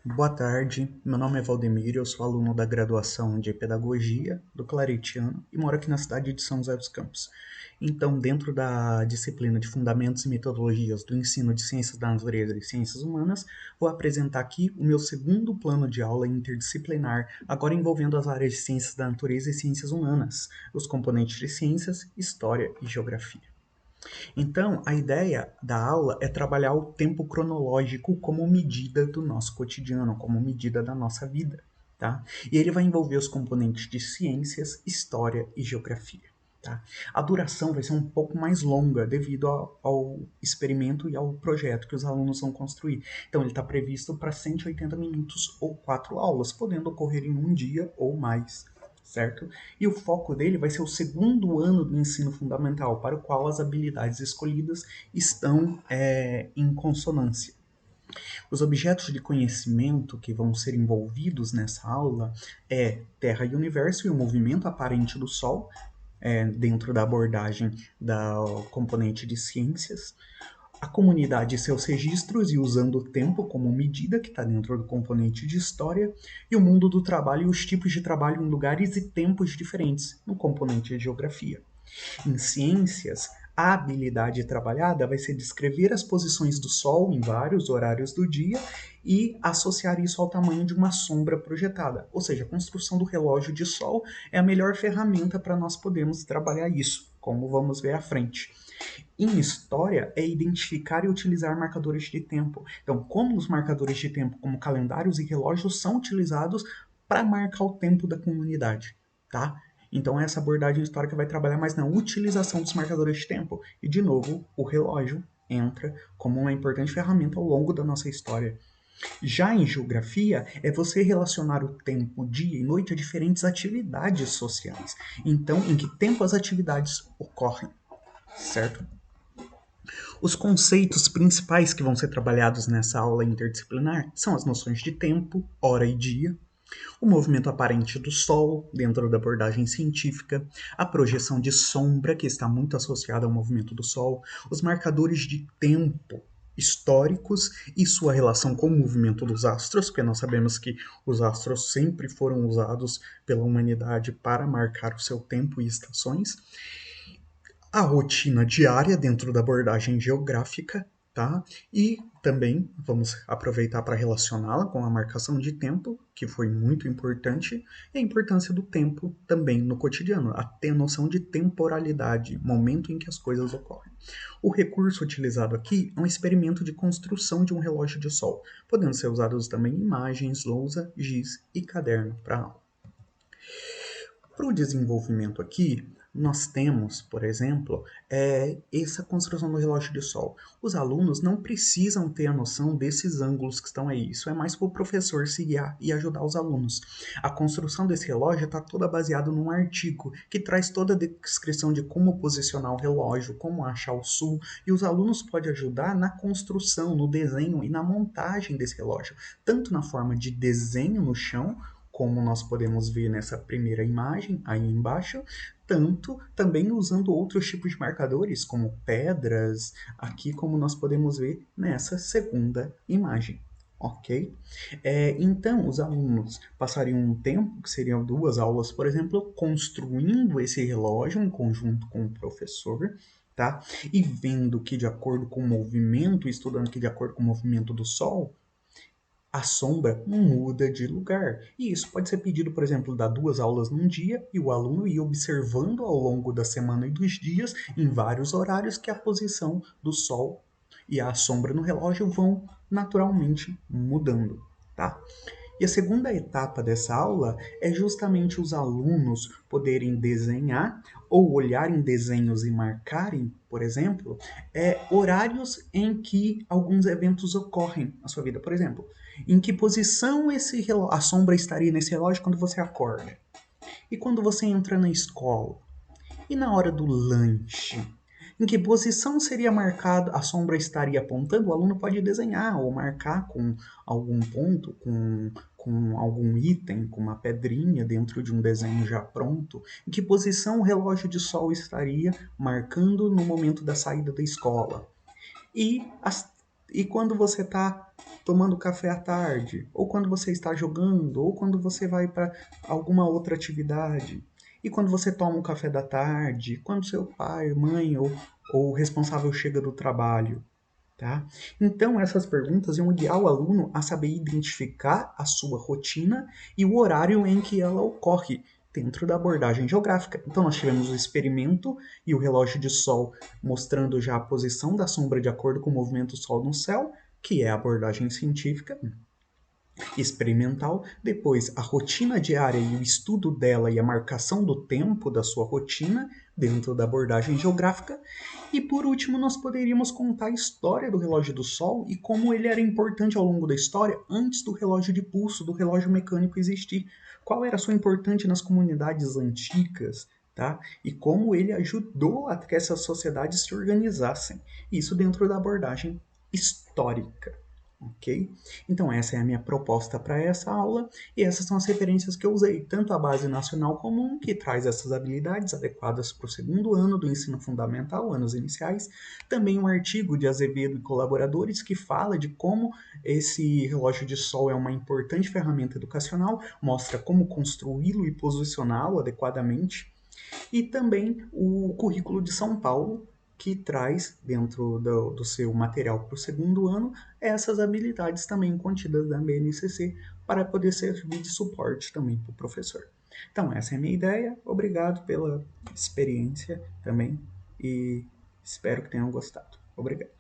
Boa tarde, meu nome é Valdemiro, eu sou aluno da graduação de Pedagogia do Claretiano e moro aqui na cidade de São José dos Campos. Então, dentro da disciplina de Fundamentos e Metodologias do Ensino de Ciências da Natureza e Ciências Humanas, vou apresentar aqui o meu segundo plano de aula interdisciplinar, agora envolvendo as áreas de Ciências da Natureza e Ciências Humanas, os componentes de Ciências, História e Geografia. Então, a ideia da aula é trabalhar o tempo cronológico como medida do nosso cotidiano, como medida da nossa vida, tá? E ele vai envolver os componentes de ciências, história e geografia. Tá? A duração vai ser um pouco mais longa devido ao experimento e ao projeto que os alunos vão construir. Então, ele está previsto para 180 minutos ou 4 aulas, podendo ocorrer em um dia ou mais, certo? E o foco dele vai ser o segundo ano do ensino fundamental, para o qual as habilidades escolhidas estão em consonância. Os objetos de conhecimento que vão ser envolvidos nessa aula é Terra e Universo e o movimento aparente do Sol, dentro da abordagem da componente de ciências, a comunidade e seus registros e usando o tempo como medida, que está dentro do componente de história, e o mundo do trabalho e os tipos de trabalho em lugares e tempos diferentes, no componente de geografia. Em ciências, a habilidade trabalhada vai ser descrever as posições do Sol em vários horários do dia e associar isso ao tamanho de uma sombra projetada. Ou seja, a construção do relógio de Sol é a melhor ferramenta para nós podermos trabalhar isso, como vamos ver à frente. Em história, é identificar e utilizar marcadores de tempo. Então, como os marcadores de tempo, como calendários e relógios, são utilizados para marcar o tempo da comunidade, tá? Então, essa abordagem histórica vai trabalhar mais na utilização dos marcadores de tempo. E, de novo, o relógio entra como uma importante ferramenta ao longo da nossa história. Já em geografia, é você relacionar o tempo, dia e noite a diferentes atividades sociais. Então, em que tempo as atividades ocorrem, certo? Os conceitos principais que vão ser trabalhados nessa aula interdisciplinar são as noções de tempo, hora e dia, o movimento aparente do Sol, dentro da abordagem científica, a projeção de sombra, que está muito associada ao movimento do Sol, os marcadores de tempo históricos e sua relação com o movimento dos astros, porque nós sabemos que os astros sempre foram usados pela humanidade para marcar o seu tempo e estações, a rotina diária dentro da abordagem geográfica, tá? E também vamos aproveitar para relacioná-la com a marcação de tempo, que foi muito importante, e a importância do tempo também no cotidiano, a ter noção de temporalidade, momento em que as coisas ocorrem. O recurso utilizado aqui é um experimento de construção de um relógio de sol, podendo ser usados também imagens, lousa, giz e caderno para aula. Para o desenvolvimento aqui, nós temos, por exemplo, essa construção do relógio de sol. Os alunos não precisam ter a noção desses ângulos que estão aí. Isso é mais para o professor se guiar e ajudar os alunos. A construção desse relógio está toda baseada num artigo que traz toda a descrição de como posicionar o relógio, como achar o sul, e os alunos podem ajudar na construção, no desenho e na montagem desse relógio, tanto na forma de desenho no chão, como nós podemos ver nessa primeira imagem aí embaixo, tanto também usando outros tipos de marcadores, como pedras, aqui como nós podemos ver nessa segunda imagem. Ok? Então, os alunos passariam um tempo, que seriam 2 aulas, por exemplo, construindo esse relógio em conjunto com o professor, tá? E vendo que, de acordo com o movimento, estudando que, de acordo com o movimento do Sol, a sombra muda de lugar. E isso pode ser pedido, por exemplo, dar 2 aulas num dia e o aluno ir observando ao longo da semana e dos dias, em vários horários, que a posição do Sol e a sombra no relógio vão naturalmente mudando, tá? E a segunda etapa dessa aula é justamente os alunos poderem desenhar ou olhar em desenhos e marcarem, por exemplo, horários em que alguns eventos ocorrem na sua vida. Por exemplo, em que posição a sombra estaria nesse relógio quando você acorda? E quando você entra na escola? E na hora do lanche? Em que posição seria marcado, a sombra estaria apontando? O aluno pode desenhar ou marcar com algum ponto, com algum item, com uma pedrinha dentro de um desenho já pronto. Em que posição o relógio de sol estaria marcando no momento da saída da escola? E as E quando você está tomando café à tarde, ou quando você está jogando, ou quando você vai para alguma outra atividade, e quando você toma um café da tarde, quando seu pai, mãe ou o responsável chega do trabalho, tá? Então, essas perguntas iam guiar o aluno a saber identificar a sua rotina e o horário em que ela ocorre dentro da abordagem geográfica. Então, nós tivemos o experimento e o relógio de sol mostrando já a posição da sombra de acordo com o movimento do sol no céu, que é a abordagem científica experimental, depois a rotina diária e o estudo dela e a marcação do tempo da sua rotina dentro da abordagem geográfica, e por último nós poderíamos contar a história do relógio do sol e como ele era importante ao longo da história antes do relógio de pulso, do relógio mecânico existir, qual era a sua importância nas comunidades antigas, tá? E como ele ajudou a que essas sociedades se organizassem, isso dentro da abordagem histórica. Ok? Então, essa é a minha proposta para essa aula e essas são as referências que eu usei, tanto a Base Nacional Comum, que traz essas habilidades adequadas para o segundo ano do ensino fundamental, anos iniciais, também um artigo de Azevedo e colaboradores que fala de como esse relógio de sol é uma importante ferramenta educacional, mostra como construí-lo e posicioná-lo adequadamente, e também o currículo de São Paulo, que traz dentro do seu material para o segundo ano essas habilidades também contidas da BNCC para poder servir de suporte também para o professor. Então, essa é a minha ideia. Obrigado pela experiência também e espero que tenham gostado. Obrigado.